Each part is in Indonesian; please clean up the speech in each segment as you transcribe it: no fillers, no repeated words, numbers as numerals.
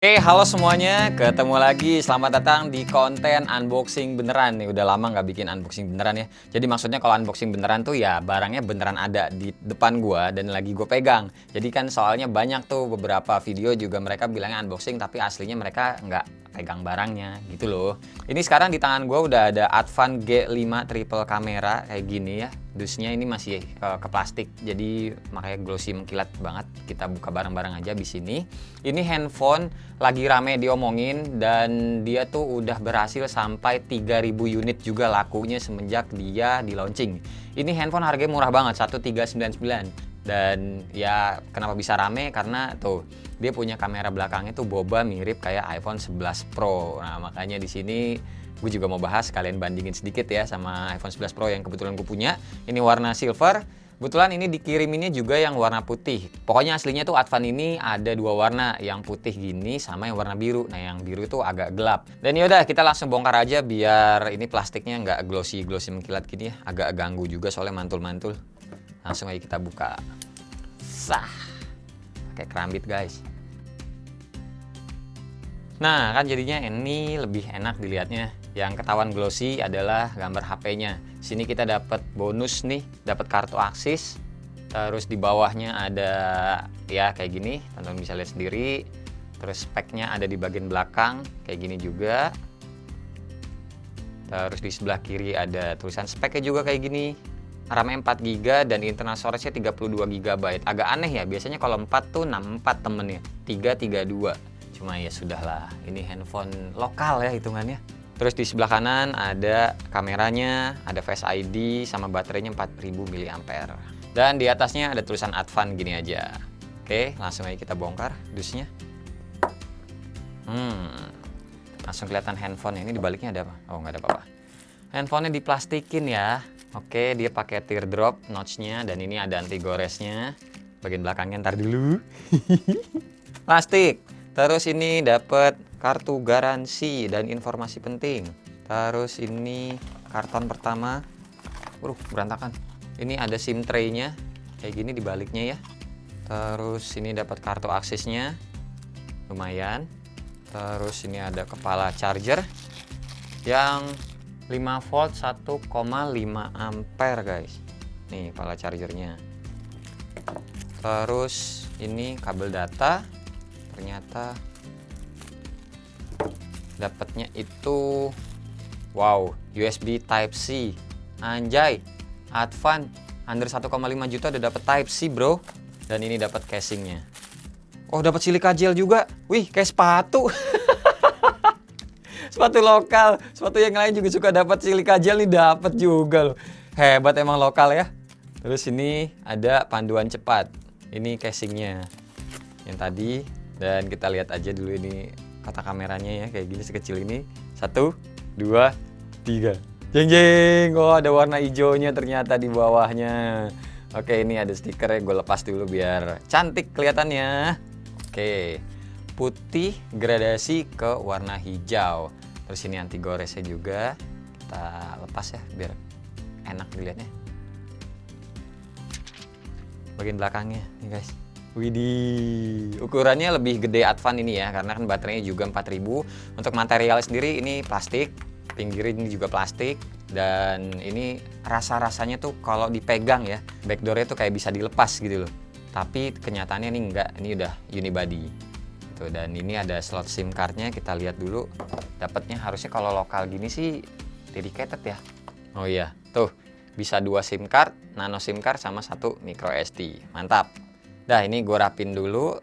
Halo semuanya, ketemu lagi. Selamat datang di konten unboxing beneran nih. Udah lama nggak bikin unboxing beneran ya. Jadi maksudnya kalau unboxing beneran tuh ya barangnya beneran ada di depan gua dan lagi gue pegang. Jadi kan soalnya banyak tuh beberapa video juga mereka bilangnya unboxing tapi aslinya mereka nggak pegang barangnya gitu loh. Ini sekarang di tangan gua udah ada Advan G5 triple kamera kayak gini ya. Dusnya ini masih ke plastik, jadi makanya glossy mengkilat banget. Kita buka bareng-bareng aja di sini. Ini handphone lagi rame diomongin dan dia tuh udah berhasil sampai 3000 unit juga lakunya semenjak dia di launching. Ini handphone harganya murah banget, 1399. Dan ya kenapa bisa rame karena tuh dia punya kamera belakangnya tuh boba mirip kayak iPhone 11 Pro. Nah, makanya di sini gue juga mau bahas, kalian bandingin sedikit ya sama iPhone 11 Pro yang kebetulan gue punya. Ini warna silver. Kebetulan ini dikiriminnya juga yang warna putih. Pokoknya aslinya tuh Advan ini ada dua warna, yang putih gini sama yang warna biru. Nah, yang biru itu agak gelap. Dan yaudah kita langsung bongkar aja biar ini plastiknya nggak glossy mengkilat gini ya. Agak ganggu juga soalnya mantul-mantul. Langsung aja kita buka. Sah. Pakai kerambit guys. Nah, kan jadinya ini lebih enak dilihatnya. Yang ketahuan glossy adalah gambar HP-nya. Sini kita dapat bonus nih, dapat kartu aksis. Terus di bawahnya ada ya kayak gini, teman-teman bisa lihat sendiri. Terus speknya ada di bagian belakang, kayak gini juga. Terus di sebelah kiri ada tulisan speknya juga kayak gini. RAM-nya 4GB dan internal storage-nya 32GB. Agak aneh ya, biasanya kalau 4 tuh 64 temennya, 332. Cuma ya sudahlah, ini handphone lokal ya hitungannya. Terus di sebelah kanan ada kameranya, ada Face ID sama baterainya 4000 mAh. Dan di atasnya ada tulisan Advan gini aja. Oke, langsung aja kita bongkar dusnya. Langsung kelihatan handphone. Ini di baliknya ada apa? Oh, nggak ada apa-apa. Handphonenya diplastikin ya. Oke, dia pakai teardrop notch-nya dan ini ada anti goresnya. Bagian belakangnya ntar dulu. Plastik. Terus ini dapat kartu garansi dan informasi penting. Terus ini karton pertama. Berantakan. Ini ada SIM tray-nya. Kayak gini di baliknya ya. Terus ini dapat kartu aksesnya. Lumayan. Terus ini ada kepala charger yang 5 volt 1,5 ampere guys. Nih kepala chargernya. Terus ini kabel data. Ternyata dapatnya itu wow, USB Type C. Anjay, Advan under 1,5 juta udah dapat Type C bro. Dan ini dapat casingnya. Oh, dapat silika gel juga. Wih, kayak sepatu. Sepatu lokal, sepatu yang lain juga suka dapat silika gel, nih dapat juga loh. Hebat emang lokal ya. Terus ini ada panduan cepat. Ini casingnya yang tadi. Dan kita lihat aja dulu ini kata kameranya ya, kayak gini sekecil ini. 1, 2, 3. Jeng jeng. Oh, ada warna hijaunya ternyata di bawahnya. Oke, ini ada stikernya, gue lepas dulu biar cantik kelihatannya. Oke, putih gradasi ke warna hijau. Terus ini anti goresnya juga. Kita lepas ya biar enak dilihatnya. Bagian belakangnya nih guys. Widih, ukurannya lebih gede Advan ini ya, karena kan baterainya juga 4000. Untuk material sendiri ini plastik, pinggir ini juga plastik. Dan ini rasa-rasanya tuh kalau dipegang ya, backdoornya tuh kayak bisa dilepas gitu loh. Tapi kenyataannya ini enggak, ini udah unibody. Tuh, dan ini ada slot SIM cardnya, kita lihat dulu. Dapatnya harusnya kalau lokal gini sih dedicated ya. Oh iya, tuh bisa 2 SIM card, nano SIM card sama 1 micro SD. Mantap. Dah, ini gue rapin dulu,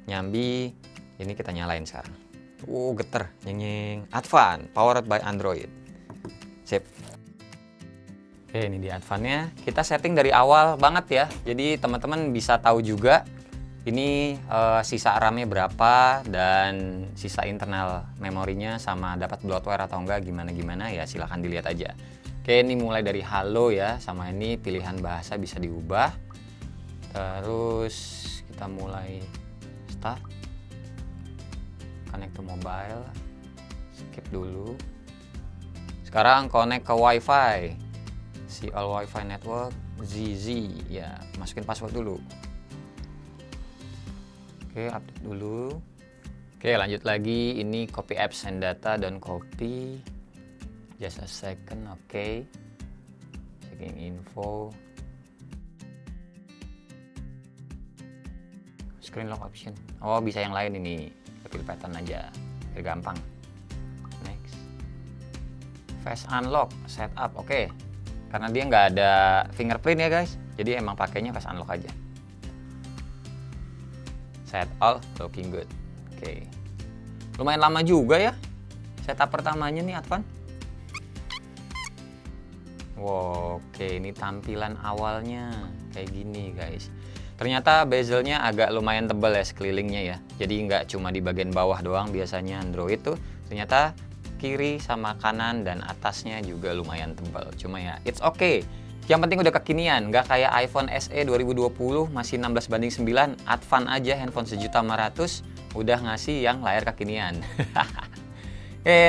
nyambi. Ini kita nyalain sekarang. Geter, nyeng. Advan, powered by Android. Sip. Oke, ini di Advan-nya. Kita setting dari awal banget ya. Jadi teman-teman bisa tahu juga ini sisa RAM-nya berapa dan sisa internal memorinya sama dapat bloatware atau enggak gimana ya, silahkan dilihat aja. Oke, ini mulai dari halo ya, sama ini pilihan bahasa bisa diubah. Terus kita mulai start, connect to mobile, skip dulu. Sekarang connect ke wifi, see all wifi network, ZZ ya, masukin password dulu. Oke, update dulu. Oke, lanjut lagi. Ini copy apps and data, don't copy. Just a second, oke. Checking info. Screen lock option. Oh, bisa yang lain ini. Pilih pattern aja, biar gampang. Next. Face unlock, setup, oke. Karena dia nggak ada fingerprint ya guys, jadi emang pakainya face unlock aja. Set all, looking good. Oke. Lumayan lama juga ya setup pertamanya nih Advan. Wow, oke, ini tampilan awalnya kayak gini guys. Ternyata bezelnya agak lumayan tebal ya sekelilingnya ya. Jadi nggak cuma di bagian bawah doang biasanya Android tuh. Ternyata kiri sama kanan dan atasnya juga lumayan tebal. Cuma ya it's okay. Yang penting udah kekinian, nggak kayak iPhone SE 2020 masih 16:9. Advan aja handphone 1.500.000 udah ngasih yang layar kekinian.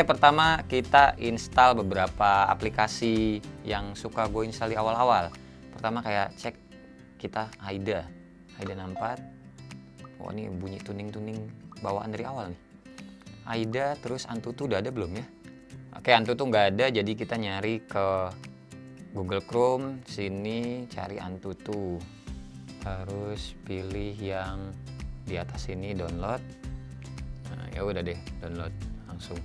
Pertama kita install beberapa aplikasi yang suka gue install di awal-awal. Pertama kayak cek kita AIDA 64. Oh ini bunyi tuning-tuning bawaan dari awal nih. AIDA, terus Antutu udah ada belum ya? Oke, Antutu nggak ada, jadi kita nyari ke Google Chrome, sini cari Antutu. Terus pilih yang di atas ini download. Nah, ya udah deh, download langsung.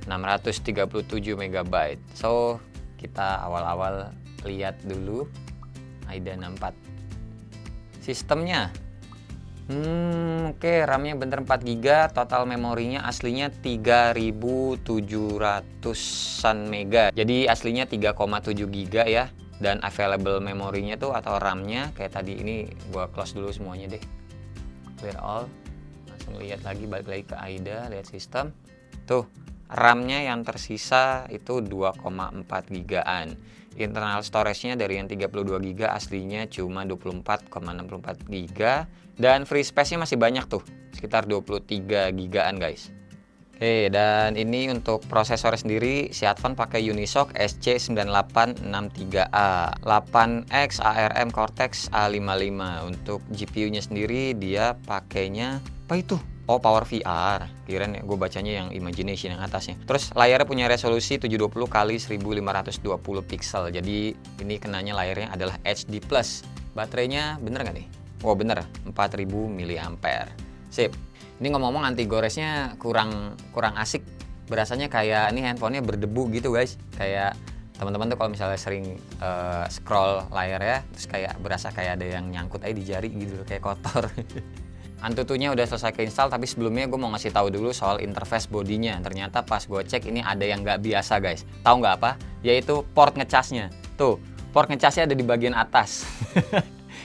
637 MB. So, kita awal-awal lihat dulu AIDA 64. Sistemnya. Oke, RAM-nya bener 4 GB, total memorinya aslinya 3700-an mega. Jadi aslinya 3,7 GB ya. Dan available memorinya tuh atau RAM-nya kayak tadi ini gua close dulu semuanya deh. Clear all. Langsung lihat lagi, balik lagi ke AIDA, lihat sistem. Tuh, RAM-nya yang tersisa itu 2,4 GB-an. Internal storage-nya dari yang 32 GB aslinya cuma 24,64 GB. Dan free space-nya masih banyak tuh, sekitar 23 GB-an guys. Oke, dan ini untuk prosesor sendiri si Advan pakai Unisoc SC9863A 8X ARM Cortex A55. Untuk GPU-nya sendiri dia pakainya apa itu? Oh, Power VR. Kirain gue bacanya yang Imagination yang atasnya. Terus layarnya punya resolusi 720 x 1520 pixel. Jadi ini kenanya layarnya adalah HD+. Baterainya bener nggak nih? Oh bener, 4000 mAh. Sip. Ini ngomong-ngomong anti goresnya kurang asik. Berasanya kayak ini handphonenya berdebu gitu guys. Kayak teman-teman tuh kalau misalnya sering scroll layar ya, terus kayak berasa kayak ada yang nyangkut aja di jari gitu, kayak kotor. Antutunya udah selesai keinstall, tapi sebelumnya gue mau ngasih tahu dulu soal interface bodinya. Ternyata pas gue cek ini ada yang nggak biasa guys. Tahu nggak apa? Yaitu port ngecasnya. Tuh, port ngecasnya ada di bagian atas.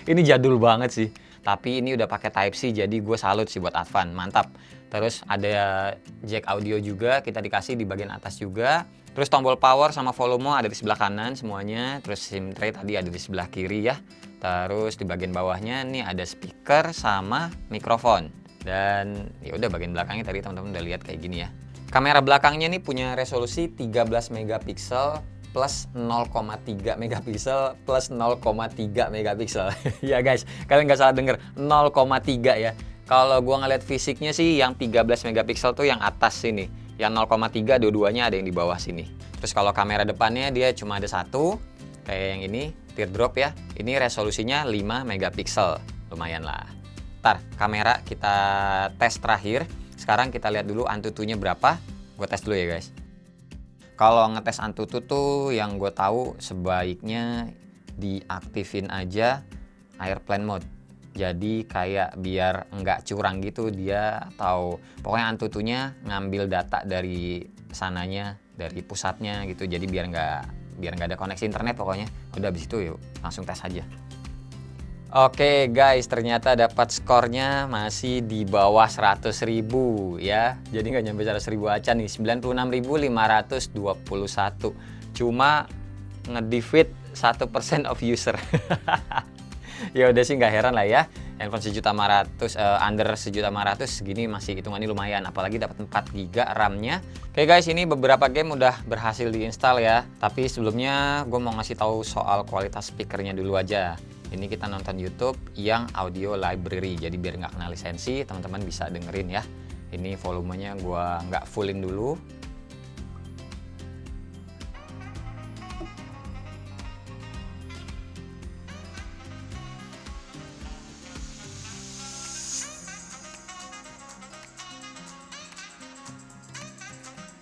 Ini jadul banget sih. Tapi ini udah pakai Type-C, jadi gue salut sih buat Advan, mantap. Terus ada jack audio juga, kita dikasih di bagian atas juga. Terus tombol power sama volume ada di sebelah kanan semuanya. Terus SIM tray tadi ada di sebelah kiri ya. Terus di bagian bawahnya nih ada speaker sama mikrofon. Dan ya udah bagian belakangnya tadi teman-teman udah lihat kayak gini ya. Kamera belakangnya nih punya resolusi 13 megapiksel plus 0,3 megapiksel plus 0,3 megapiksel. Ya guys, kalian nggak salah denger, 0,3 ya. Kalau gua ngeliat fisiknya sih yang 13 megapiksel tuh yang atas sini. Yang 0,3 dua-duanya ada yang di bawah sini. Terus kalau kamera depannya dia cuma ada satu, kayak yang ini, teardrop ya. Ini resolusinya 5 megapiksel, lumayan lah. Ntar kamera kita tes terakhir. Sekarang kita lihat dulu Antutunya berapa. Gue tes dulu ya guys. Kalau ngetes Antutu tuh yang gue tahu sebaiknya diaktifin aja airplane mode. Jadi kayak biar nggak curang gitu dia, atau pokoknya Antutunya ngambil data dari sananya, dari pusatnya gitu. Jadi biar nggak ada koneksi internet pokoknya. Udah habis itu yuk langsung tes aja. Oke guys, ternyata dapat skornya masih di bawah 100.000 ya. Jadi nggak nyampe 100.000 aja nih, 96.521. Cuma ngedefeat 1% of user. Ya udah sih nggak heran lah ya. Handphone 1.500.000 under 1.500.000 segini masih hitungannya lumayan, apalagi dapat 4 GB RAM-nya. Oke guys, ini beberapa game udah berhasil diinstal ya. Tapi sebelumnya gue mau ngasih tahu soal kualitas speakernya dulu aja. Ini kita nonton YouTube yang audio library, jadi biar nggak kena lisensi, teman-teman bisa dengerin ya. Ini volumenya gua nggak fullin dulu.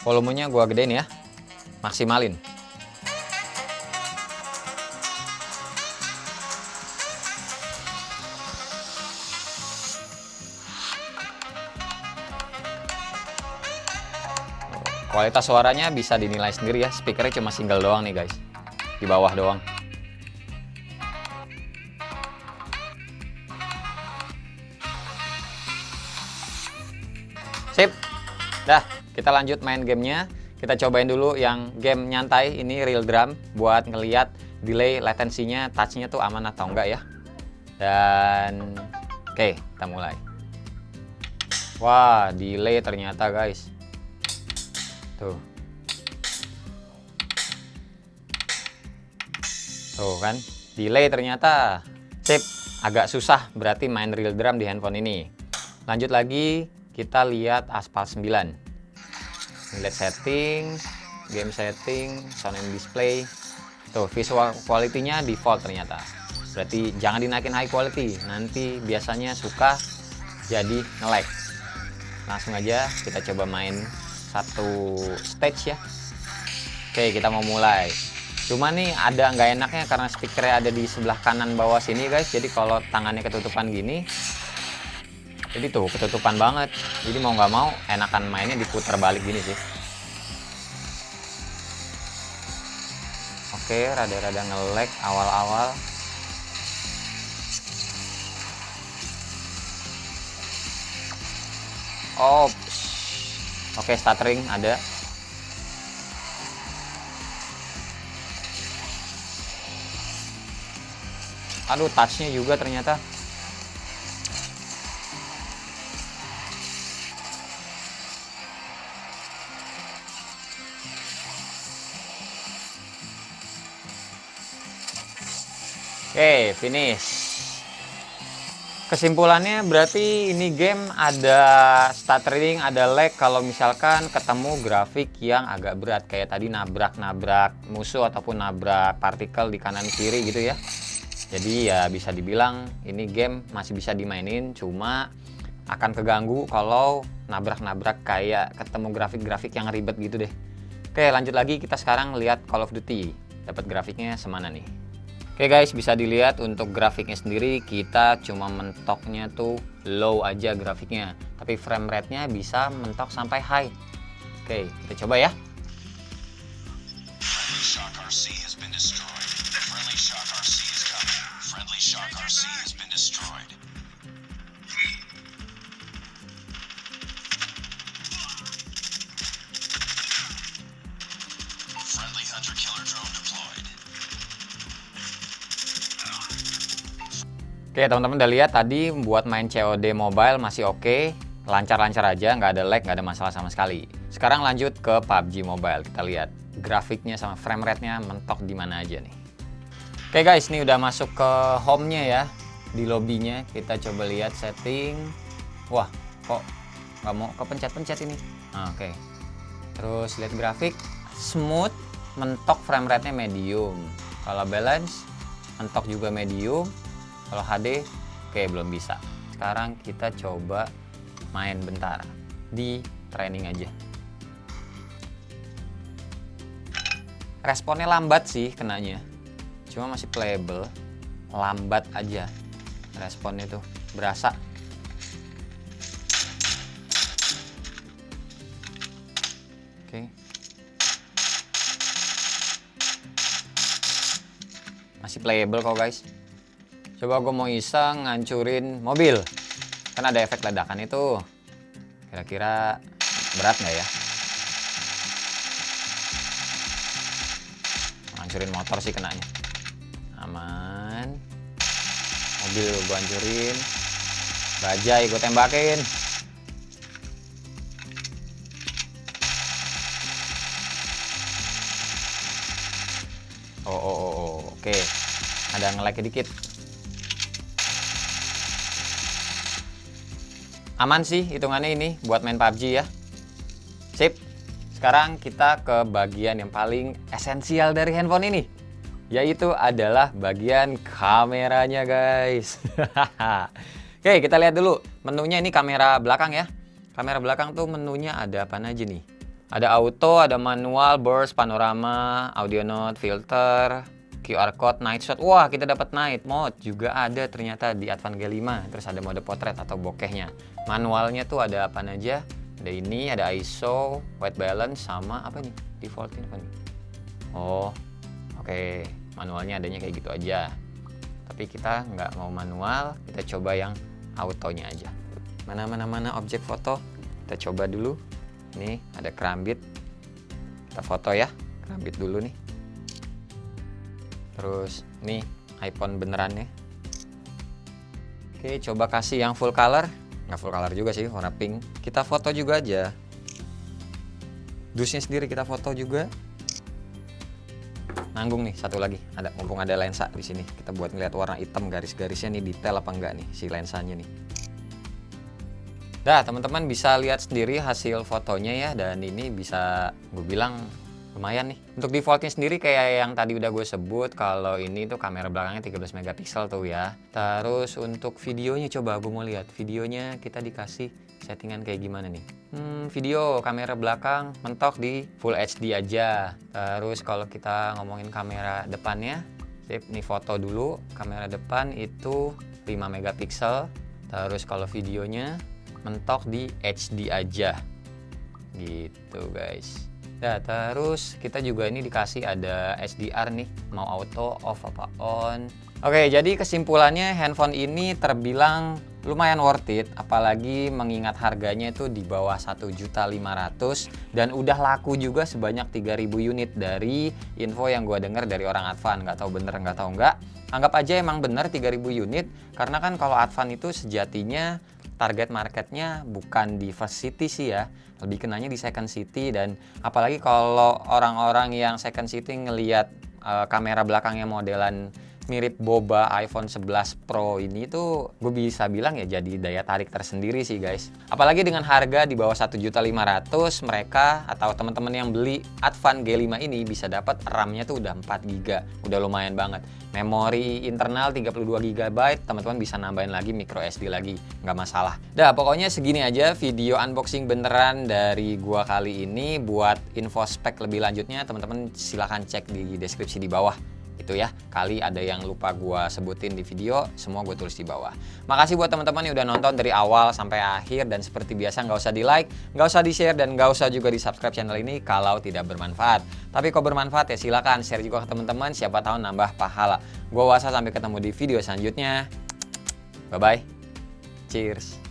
Volumenya gua gedein ya, maksimalin. Kualitas suaranya bisa dinilai sendiri ya, speakernya cuma single doang nih guys, di bawah doang. Sip, dah kita lanjut main gamenya. Kita cobain dulu yang game nyantai, ini real drum, buat ngeliat delay latensinya, touchnya tuh aman atau enggak ya. Dan oke, kita mulai. Wah, delay ternyata guys. Tuh. Tuh kan, delay ternyata. Sip, agak susah berarti main real drum di handphone ini. Lanjut lagi, kita lihat Aspal 9. Lihat setting, game setting, sound and display. Tuh, visual quality-nya default ternyata. Berarti jangan dinaikin high quality, nanti biasanya suka jadi nge-lag. Langsung aja kita coba main satu stage ya. Oke, kita mau mulai. Cuma nih ada nggak enaknya karena speakernya ada di sebelah kanan bawah sini guys. Jadi kalau tangannya ketutupan gini, jadi tuh ketutupan banget. Jadi mau nggak mau enakan mainnya diputar balik gini sih. Oke, rada-rada nge-lag awal-awal. Ops. Oke, stuttering ada. Aduh, touchnya juga ternyata. Oke, finish. Kesimpulannya berarti ini game ada stuttering, ada lag kalau misalkan ketemu grafik yang agak berat. Kayak tadi nabrak-nabrak musuh ataupun nabrak partikel di kanan kiri gitu ya. Jadi ya bisa dibilang ini game masih bisa dimainin, cuma akan keganggu kalau nabrak-nabrak kayak ketemu grafik-grafik yang ribet gitu deh. Oke, lanjut lagi, kita sekarang lihat Call of Duty. Dapat grafiknya semana nih. Oke guys, bisa dilihat untuk grafiknya sendiri kita cuma mentoknya tuh low aja grafiknya, tapi frame rate-nya bisa mentok sampai high. Oke, kita coba ya. Oke teman-teman, udah lihat tadi buat main COD mobile masih oke, lancar-lancar aja, nggak ada lag, nggak ada masalah sama sekali. Sekarang lanjut ke PUBG Mobile, kita lihat grafiknya sama frame rate-nya mentok di mana aja nih. Oke guys, ini udah masuk ke home-nya ya, di lobbynya. Kita coba lihat setting. Wah, kok nggak mau kepencet-pencet ini. Oke. Terus lihat grafik, smooth, mentok frame rate-nya medium. Kalau balance, mentok juga medium. Kalau HD, oke belum bisa. Sekarang kita coba main bentar di training aja. Responnya lambat sih kenanya, cuma masih playable. Lambat aja responnya tuh, berasa. Oke. Masih playable kok guys. Coba gue mau iseng ngancurin mobil, kan ada efek ledakan itu. Kira-kira berat nggak ya? Ngancurin motor sih kenanya. Aman. Mobil gue hancurin. Bajai gue tembakin. Oh. Oke. Ada nge-lag dikit. Aman sih hitungannya ini buat main PUBG ya. Sip. Sekarang kita ke bagian yang paling esensial dari handphone ini, yaitu adalah bagian kameranya guys. Oke, kita lihat dulu menunya. Ini kamera belakang ya. Kamera belakang tuh menunya ada apa aja nih? Ada auto, ada manual, burst, panorama, audio note, filter, QR code, night shot. Wah, kita dapat night mode juga ada ternyata di Advan G5. Terus ada mode potret atau bokehnya. Manualnya tuh ada apa aja? Ada ini, ada ISO, white balance, sama apa nih? Default ini apa nih? Oh, oke. Manualnya adanya kayak gitu aja. Tapi kita nggak mau manual, kita coba yang autonya aja. Mana objek foto? Kita coba dulu. Nih ada kerambit. Kita foto ya, kerambit dulu nih. Terus nih iPhone beneran ya. Oke, coba kasih yang full color. Nggak full color juga sih, warna pink. Kita foto juga aja. Dusnya sendiri kita foto juga. Nanggung nih satu lagi, mumpung ada lensa di sini, kita buat ngeliat warna hitam garis-garisnya nih detail apa enggak nih si lensanya nih. Dah, teman-teman bisa lihat sendiri hasil fotonya ya, dan ini bisa gue bilang lumayan nih. Untuk defaultnya sendiri kayak yang tadi udah gue sebut, kalau ini tuh kamera belakangnya 13 megapiksel tuh ya. Terus untuk videonya, coba gue mau lihat videonya kita dikasih settingan kayak gimana nih. Video kamera belakang mentok di Full HD aja. Terus kalau kita ngomongin kamera depannya, sip, nih foto dulu. Kamera depan itu 5 megapiksel. Terus kalau videonya mentok di HD aja. Gitu guys. Nah, terus kita juga ini dikasih ada SDR nih, mau auto, off apa on. Oke, jadi kesimpulannya handphone ini terbilang lumayan worth it, apalagi mengingat harganya itu di bawah 1.500.000 dan udah laku juga sebanyak 3.000 unit dari info yang gue dengar dari orang Advan. Nggak tahu bener nggak tahu nggak. Anggap aja emang bener 3.000 unit, karena kan kalau Advan itu sejatinya target marketnya bukan di first city sih ya, lebih kenanya di second city. Dan apalagi kalau orang-orang yang second city ngelihat kamera belakangnya modelan mirip boba iPhone 11 Pro ini tuh, gue bisa bilang ya jadi daya tarik tersendiri sih guys. Apalagi dengan harga di bawah 1.500.000, mereka atau teman-teman yang beli Advan G5 ini bisa dapat RAM-nya tuh udah 4GB, udah lumayan banget. Memori internal 32GB, teman-teman bisa nambahin lagi micro SD lagi, nggak masalah. Dah, pokoknya segini aja video unboxing beneran dari gua kali ini. Buat info spek lebih lanjutnya, teman-teman silahkan cek di deskripsi di bawah. Itu ya, kali ada yang lupa gua sebutin di video, semua gue tulis di bawah. Makasih buat teman-teman yang udah nonton dari awal sampai akhir, dan seperti biasa nggak usah di like, nggak usah di share, dan nggak usah juga di subscribe channel ini kalau tidak bermanfaat. Tapi kalau bermanfaat ya silakan share juga ke teman-teman, siapa tahu nambah pahala. Gua Wasa, sampai ketemu di video selanjutnya. Bye bye. Cheers.